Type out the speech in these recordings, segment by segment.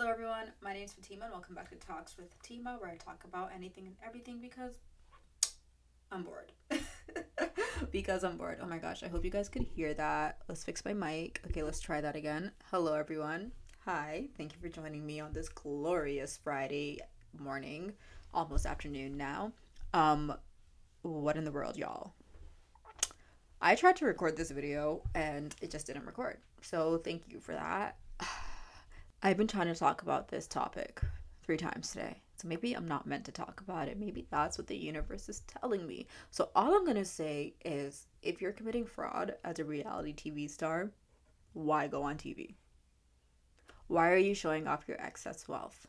everyone, my name is Fatima and welcome back to Talks with Tima, where I talk about anything and everything because I'm bored. Because I'm bored. Oh my gosh, I hope you guys could hear that. Let's fix my mic. Okay, let's try that again. Hello everyone. Hi, thank you for joining me on this glorious Friday morning, almost afternoon now. Um, what in the world, y'all? I tried to record this video and it just didn't record. So thank you for that. I've been trying to talk about this topic 3 times today. So maybe I'm not meant to talk about it. Maybe that's what the universe is telling me. So all I'm going to say is if you're committing fraud as a reality TV star, why go on TV? Why are you showing off your excess wealth?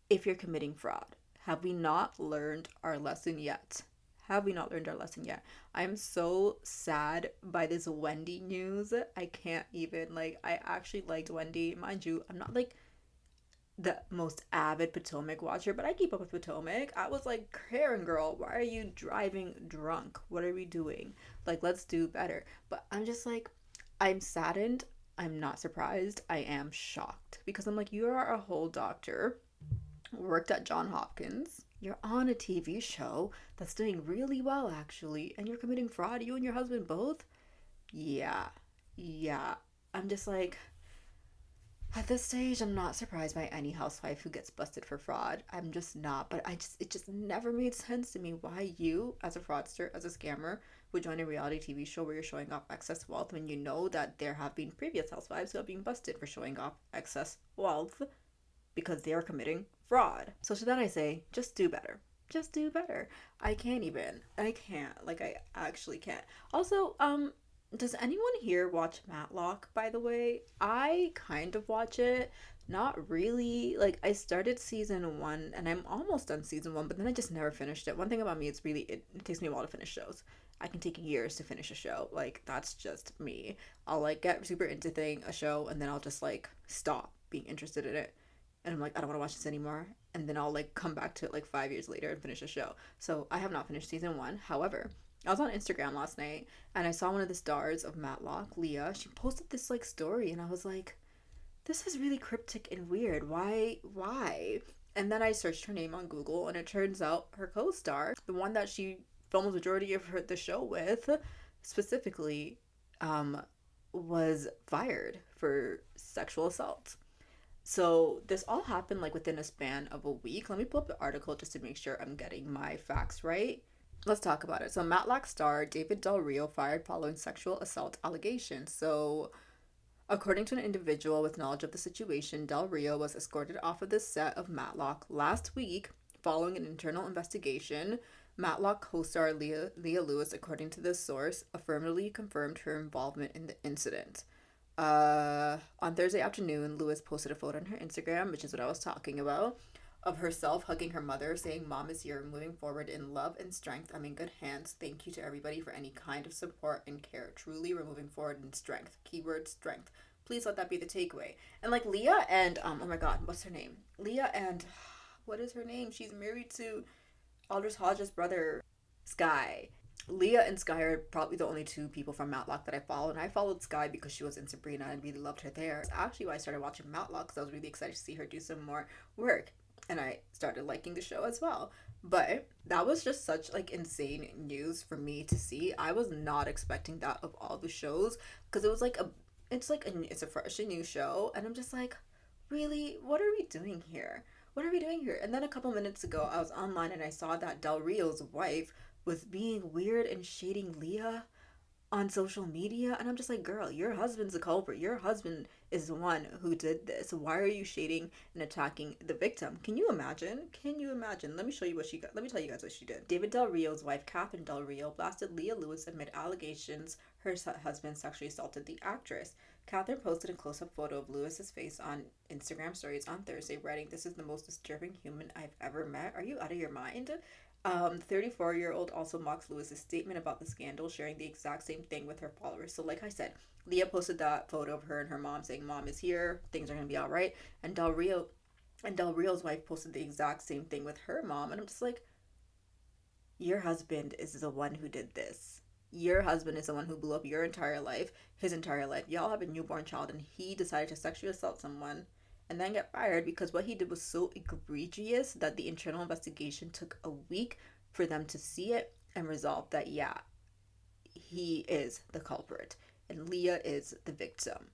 If you're committing fraud, have we not learned our lesson yet? Have we not learned our lesson yet? I'm so sad by this Wendy news. I can't even, I actually liked Wendy. Mind you, I'm not the most avid Potomac watcher, but I keep up with Potomac. I was like, Karen girl, why are you driving drunk? What are we doing? Let's do better. But I'm just like, I'm saddened. I'm not surprised. I am shocked because I'm like, you are a whole doctor, worked at John Hopkins. You're on a TV show that's doing really well, actually, and you're committing fraud. You and your husband both? Yeah. Yeah. I'm just like, at this stage, I'm not surprised by any housewife who gets busted for fraud. I'm just not. But it just never made sense to me why you, as a fraudster, as a scammer, would join a reality TV show where you're showing off excess wealth when you know that there have been previous housewives who have been busted for showing off excess wealth because they are committing fraud. So to that I say, just do better. Just do better. I can't even. I can't. I actually can't. Also, does anyone here watch Matlock, by the way? I kind of watch it. Not really. I started season 1 and I'm almost done season 1, but then I just never finished it. One thing about me, it takes me a while to finish shows. I can take years to finish a show. That's just me. I'll get super into a show and then I'll just stop being interested in it. And I'm like, I don't want to watch this anymore. And then I'll come back to it 5 years later and finish the show. So I have not finished season 1. However, I was on Instagram last night and I saw one of the stars of Matlock, Leah. She posted this story and I was like, this is really cryptic and weird. Why? Why? And then I searched her name on Google and it turns out her co-star, the one that she filmed the majority of the show with, specifically, was fired for sexual assault. So this all happened within a span of a week. Let me pull up the article just to make sure I'm getting my facts right. Let's talk about it. So Matlock star David Del Rio fired following sexual assault allegations. So according to an individual with knowledge of the situation, Del Rio was escorted off of the set of Matlock last week following an internal investigation. Matlock co-star Leah Lewis, according to this source, affirmatively confirmed her involvement in the incident. On Thursday afternoon, Lewis posted a photo on her Instagram, which is what I was talking about, of herself hugging her mother, saying, "Mom is here, moving forward in love and strength. I'm in good hands. Thank you to everybody for any kind of support and care. Truly, we're moving forward in strength." Keyword strength. Please let that be the takeaway. And Leah and, oh my god, what's her name? Leah and, what is her name? She's married to Aldous Hodge's brother, Sky. Leah and Sky are probably the only 2 people from Matlock that I follow, and I followed Sky because she was in Sabrina and really loved her there. It's actually why I started watching Matlock, because I was really excited to see her do some more work, and I started liking the show as well. But that was just such insane news for me to see. I was not expecting that of all the shows, because it was it's a fresh and new show, and I'm just like, really, what are we doing here? What are we doing here? And then a couple minutes ago, I was online and I saw that Del Rio's wife was being weird and shading Leah on social media. And I'm just like, girl, your husband's the culprit. Your husband is the one who did this. Why are you shading and attacking the victim? Can you imagine? Can you imagine? Let me show you what she got. Let me tell you guys what she did. David Del Rio's wife, Catherine Del Rio, blasted Leah Lewis amid allegations her husband sexually assaulted the actress. Catherine posted a close-up photo of Lewis's face on Instagram stories on Thursday, writing, "This is the most disturbing human I've ever met. Are you out of your mind?" 34-year-old also mocks Lewis's statement about the scandal, sharing the exact same thing with her followers. So like I said, Leah posted that photo of her and her mom saying, "Mom is here, things are gonna be all right." And Del Rio's wife posted the exact same thing with her mom, and I'm just like, your husband is the one who did this. Your husband is the one who blew up your entire life, his entire life. Y'all have a newborn child, and he decided to sexually assault someone and then get fired because what he did was so egregious that the internal investigation took a week for them to see it and resolve that, yeah, he is the culprit and Leah is the victim.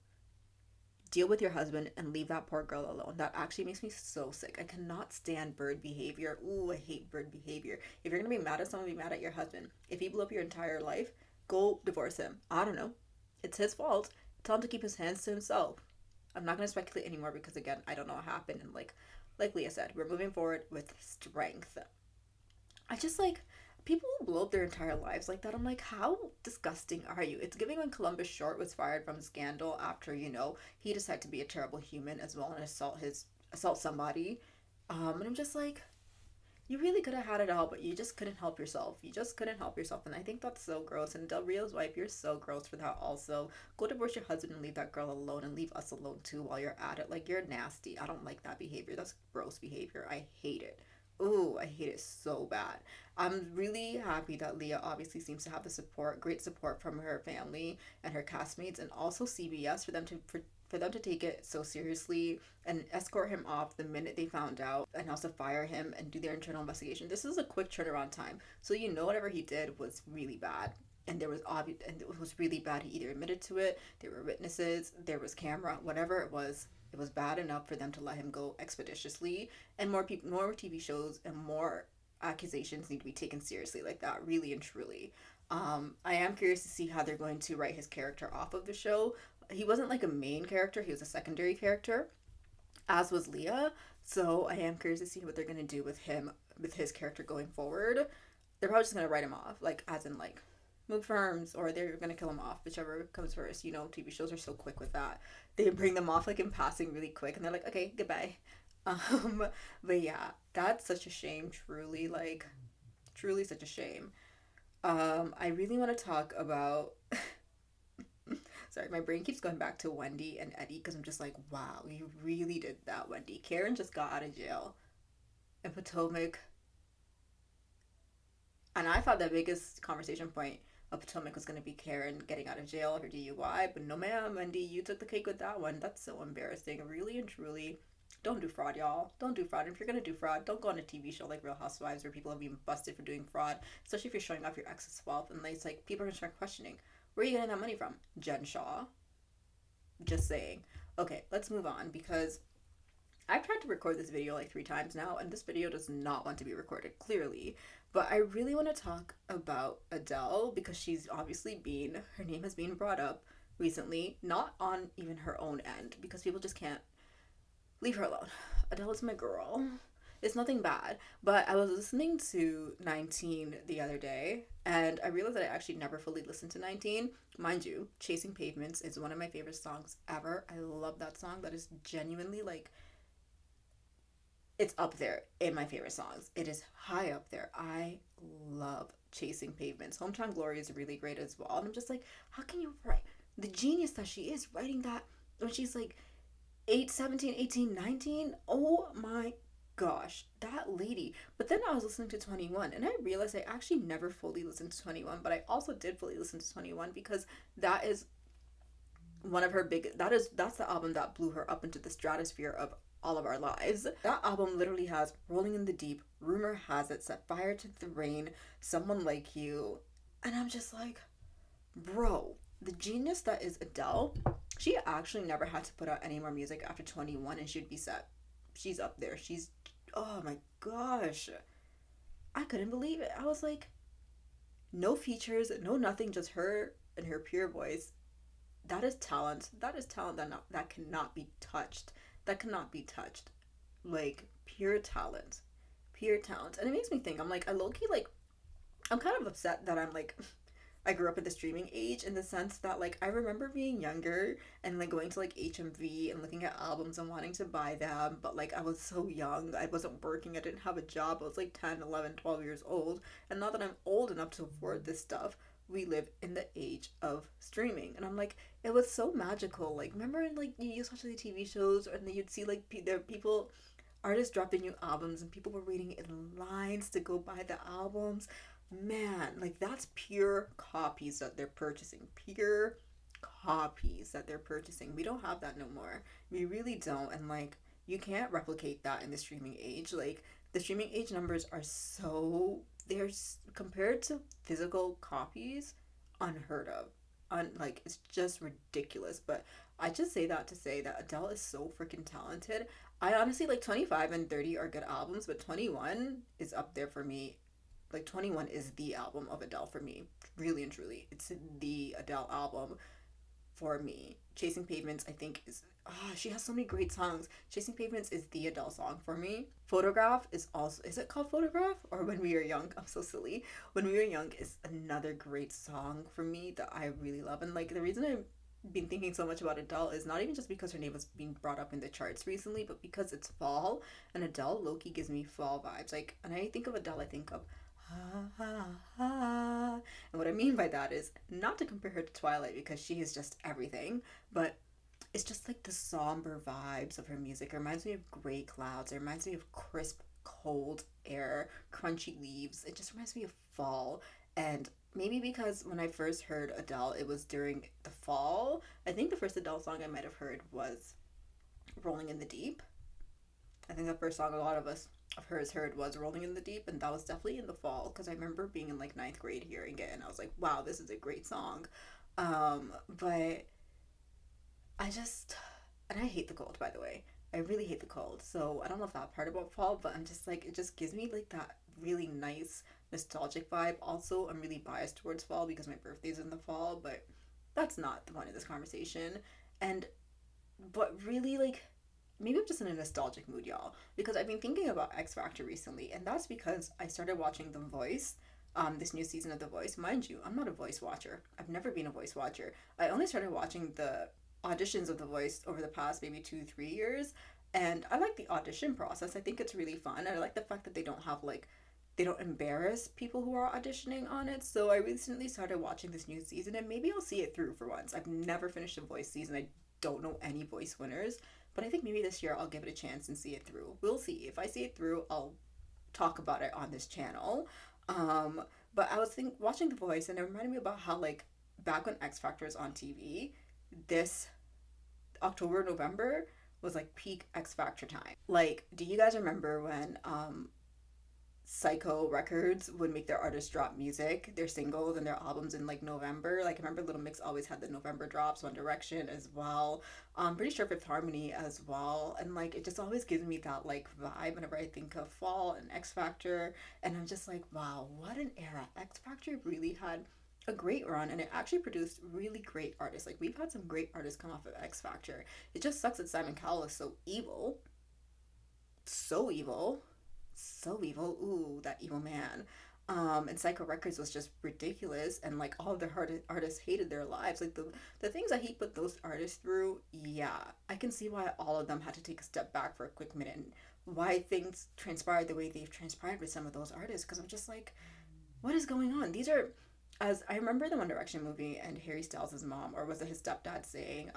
Deal with your husband and leave that poor girl alone. That actually makes me so sick. I cannot stand bird behavior. Ooh, I hate bird behavior. If you're gonna be mad at someone, be mad at your husband. If he blew up your entire life, go divorce him. I don't know. It's his fault. Tell him to keep his hands to himself. I'm not gonna speculate anymore because again, I don't know what happened. And like Leah said, we're moving forward with strength. I just like people who blow up their entire lives like that. I'm like, how disgusting are you? It's giving when Columbus Short was fired from Scandal after, he decided to be a terrible human as well and assault somebody. And I'm just like, you really could have had it all, but you just couldn't help yourself. You just couldn't help yourself. And I think that's so gross. And Del Rio's wife, you're so gross for that also. Go divorce your husband and leave that girl alone and leave us alone too while you're at it. Like, you're nasty. I don't like that behavior. That's gross behavior. I hate it. Ooh, I hate it so bad. I'm really happy that Leah obviously seems to have the support, great support from her family and her castmates, and also CBS for them to take it so seriously and escort him off the minute they found out, and also fire him and do their internal investigation. This is a quick turnaround time, so whatever he did was really bad. And it was really bad. He either admitted to it, there were witnesses, there was camera, whatever it was. It was bad enough for them to let him go expeditiously, and more TV shows and more accusations need to be taken seriously like that, really and truly. I am curious to see how they're going to write his character off of the show. He wasn't like a main character; he was a secondary character, as was Leah. So I am curious to see what they're gonna do with him, with his character going forward. They're probably just gonna write him off, like as in like move firms, or they're gonna kill him off, whichever comes first. TV shows are so quick with that. They bring them off like in passing really quick, and they're like, okay, goodbye. Um, but yeah, that's such a shame. Truly, like, truly such a shame. I really want to talk about. Sorry, my brain keeps going back to Wendy and Eddie because I'm just like, wow, you really did that, Wendy. Karen just got out of jail, and Potomac. And I thought the biggest conversation point of Potomac was going to be Karen getting out of jail, her DUI, but no, ma'am, Wendy, you took the cake with that one. That's so embarrassing. Really and truly, don't do fraud, y'all. Don't do fraud. If you're going to do fraud, don't go on a TV show like Real Housewives where people have been busted for doing fraud, especially if you're showing off your ex's wealth. And it's like, people are going to start questioning, where are you getting that money from? Jen Shaw? Just saying. Okay, let's move on because I've tried to record this video like 3 times now, and this video does not want to be recorded, clearly. But I really want to talk about Adele because her name has been brought up recently, not on even her own end, because people just can't leave her alone. Adele is my girl. It's nothing bad, but I was listening to 19 the other day, and I realized that I actually never fully listened to 19. Mind you, Chasing Pavements is one of my favorite songs ever. I love that song. That is genuinely like, it's up there in my favorite songs. It is high up there. I love Chasing Pavements. Hometown Glory is really great as well. And I'm just like, how can you write the genius that she is writing that when she's like 17, 18, 19? Oh my gosh, that lady. But then I was listening to 21 and I realized I actually never fully listened to 21, but I also did fully listen to 21 because that is one of her that's the album that blew her up into the stratosphere of all of our lives. That album literally has Rolling in the Deep, Rumor Has It, Set Fire to the Rain, Someone Like You. And I'm just like, bro, the genius that is Adele, she actually never had to put out any more music after 21 and she'd be set. She's up there. Oh my gosh. I couldn't believe it. I was like, no features, no nothing, just her and her pure voice. That is talent. That is talent that cannot be touched. That cannot be touched. Like, pure talent. Pure talent. And it makes me think, I'm like, I'm kind of upset that I'm like, I grew up at the streaming age in the sense that like I remember being younger and like going to like HMV and looking at albums and wanting to buy them, but like I was so young, I wasn't working, I didn't have a job, I was like 10, 11, 12 years old, and now that I'm old enough to afford this stuff, we live in the age of streaming. And I'm like, it was so magical. Like, remember like you used to watch the TV shows and then you'd see like there people, artists dropping new albums and people were waiting in lines to go buy the albums. Man, like that's pure copies that they're purchasing. Pure copies that they're purchasing. We don't have that no more. We really don't. And like you can't replicate that in the streaming age. Like, the streaming age numbers are so, compared to physical copies, unheard of. Like, it's just ridiculous. But I just say that to say that Adele is so freaking talented. I honestly, like, 25 and 30 are good albums, but 21 is up there for me. Like, 21 is the album of Adele for me, really and truly. It's the Adele album for me. Chasing Pavements, I think, is, she has so many great songs. Chasing Pavements is the Adele song for me. Photograph is also, is it called Photograph? Or When We Were Young? I'm so silly. When We Were Young is another great song for me that I really love. And like, the reason I've been thinking so much about Adele is not even just because her name was being brought up in the charts recently, but because it's fall, and Adele low-key gives me fall vibes. Like, and I think of Adele, I think of ha ha ha. And what I mean by that is not to compare her to Twilight, because she is just everything, but it's just like the somber vibes of her music. It reminds me of gray clouds. It reminds me of crisp, cold air, crunchy leaves. It just reminds me of fall. And maybe because when I first heard Adele, it was during the fall. I think the first Adele song I might have heard was Rolling in the Deep. I think the first song a lot of us of hers heard was Rolling in the Deep, and that was definitely in the fall, because I remember being in like ninth grade hearing it, and I was like, wow, this is a great song. But I just, and I hate the cold, by the way. I really hate the cold. So I don't know if that part about fall, but I'm just like, it just gives me like that really nice nostalgic vibe. Also, I'm really biased towards fall because my birthday's in the fall, but that's not the point of this conversation. And, but really, like, maybe I'm just in a nostalgic mood, y'all, because I've been thinking about X Factor recently, and that's because I started watching The Voice. This new season of The Voice. Mind you, I'm not a voice watcher. I've never been a voice watcher. I only started watching the auditions of The Voice over the past maybe 2-3 years, and I like the audition process. I think it's really fun. I like the fact that they don't have like, they don't embarrass people who are auditioning on it. So I recently started watching this new season, and maybe I'll see it through for once. I've never finished a Voice season. I don't know any Voice winners, but I think maybe this year I'll give it a chance and see it through. We'll see. If I see it through, I'll talk about it on this channel. But I was watching The Voice, and it reminded me about how, like, back when X Factor was on TV, this October, November was like peak X Factor time. Like, do you guys remember when Psycho Records would make their artists drop music, their singles and their albums in like November? Like, I remember Little Mix always had the November drops, One Direction as well. I'm pretty sure Fifth Harmony as well. And like, it just always gives me that like vibe whenever I think of fall and X Factor. And I'm just like, wow, what an era. X Factor really had a great run, and it actually produced really great artists. Like, we've had some great artists come off of X Factor. It just sucks that Simon Cowell is so evil. So evil. So evil. Ooh, that evil man. And Psycho Records was just ridiculous, and like all of the artists hated their lives. Like, the things that he put those artists through, yeah, I can see why all of them had to take a step back for a quick minute, and why things transpired the way they've transpired with some of those artists, because I'm just like, what is going on? These are, as I remember the One Direction movie, and Harry Styles' mom, or was it his stepdad, saying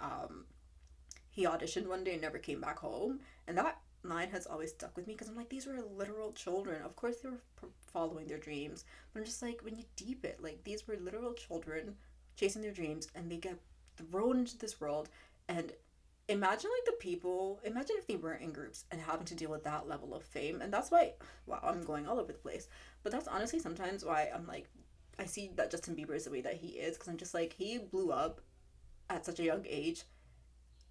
he auditioned one day and never came back home. And that line has always stuck with me, because I'm like, these were literal children. Of course they were following their dreams, but I'm just like, when you deep it, like, these were literal children chasing their dreams, and they get thrown into this world. And imagine like the people, imagine if they weren't in groups and having to deal with that level of fame. And that's why, wow, I'm going all over the place, but that's honestly sometimes why I'm like, I see that Justin Bieber is the way that he is, because I'm just like, he blew up at such a young age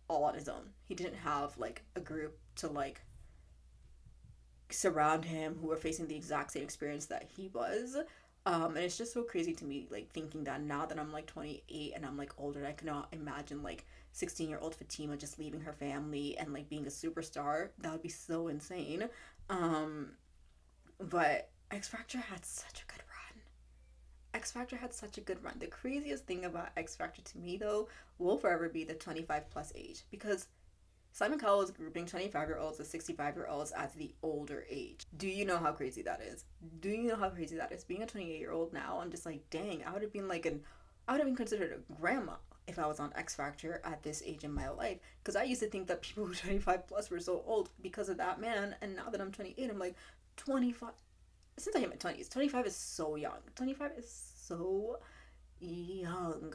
all on his own. He didn't have like a group to like surround him who were facing the exact same experience that he was. And it's just so crazy to me, like, thinking that now that I'm like 28 and I'm like older, and I cannot imagine like 16-year-old Fatima just leaving her family and like being a superstar. That would be so insane. But X Factor had such a good run. X Factor had such a good run. The craziest thing about X Factor to me, though, will forever be the 25 plus age, because Simon Cowell is grouping 25-year-olds with 65-year-olds as the older age. Do you know how crazy that is? Do you know how crazy that is? Being a 28-year-old now, I'm just like, dang, I would have been considered a grandma if I was on X Factor at this age in my life. Because I used to think that people who were 25 plus were so old because of that man, and now that I'm 28, I'm like, 25. Since I hit my 20s, 25 is so young. 25 is so young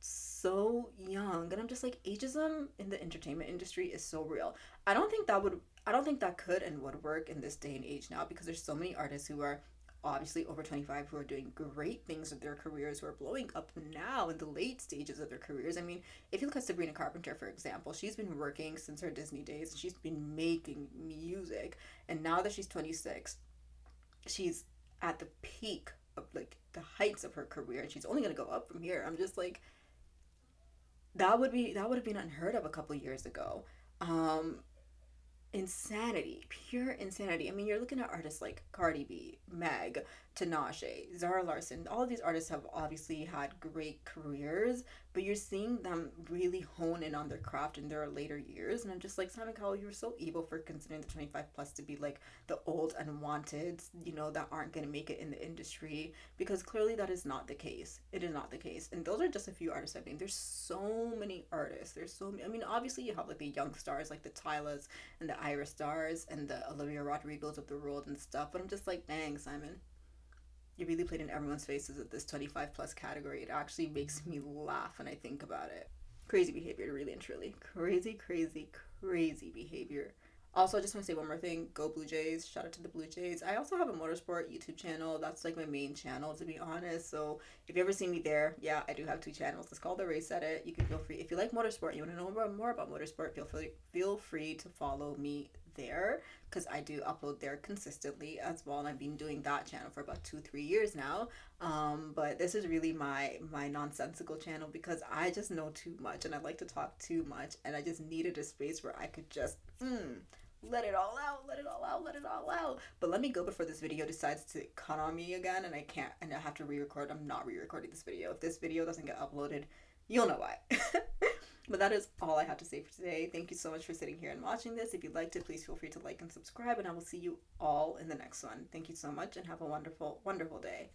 so young, and I'm just like, ageism in the entertainment industry is so real. I don't think that could and would work in this day and age now, because there's so many artists who are obviously over 25 who are doing great things with their careers, who are blowing up now in the late stages of their careers. I mean, if you look at Sabrina Carpenter, for example, she's been working since her Disney days, and she's been making music, and now that she's 26, she's at the peak of like the heights of her career, and she's only going to go up from here. I'm just like, that would have been unheard of a couple years ago. um Insanity, pure insanity. I mean, you're looking at artists like Cardi B, Meg, Tinashe, Zara Larson. All of these artists have obviously had great careers, but you're seeing them really hone in on their craft in their later years. And I'm just like, Simon Cowell, you were so evil for considering the 25 plus to be like the old unwanted, that aren't going to make it in the industry, because clearly that is not the case. It is not the case. And those are just a few artists I've named. There's so many artists. There's so many. I mean, obviously you have like the young stars like the Tylas and the Iris Stars and the Olivia Rodrigos of the world and stuff. But I'm just like, dang, Simon, you really played in everyone's faces at this 25 plus category. It actually makes me laugh when I think about it. Crazy behavior, really and truly. Crazy, crazy, crazy behavior. Also, I just want to say one more thing. Go Blue Jays. Shout out to the Blue Jays. I also have a motorsport YouTube channel. That's like my main channel, to be honest. So if you ever see me there, yeah, I do have two channels. It's called The Race Edit. You can feel free. If you like motorsport, you want to know more about motorsport, feel free to follow me there, because I do upload there consistently as well. And I've been doing that channel for about 2-3 years now. But this is really my nonsensical channel, because I just know too much and I like to talk too much, and I just needed a space where I could just let it all out, let it all out, let it all out. But let me go before this video decides to cut on me again and I can't, and I have to re-record. I'm not re-recording this video. If this video doesn't get uploaded, you'll know why. But that is all I have to say for today. Thank you so much for sitting here and watching this. If you liked it, please feel free to like and subscribe, and I will see you all in the next one. Thank you so much, and have a wonderful, wonderful day.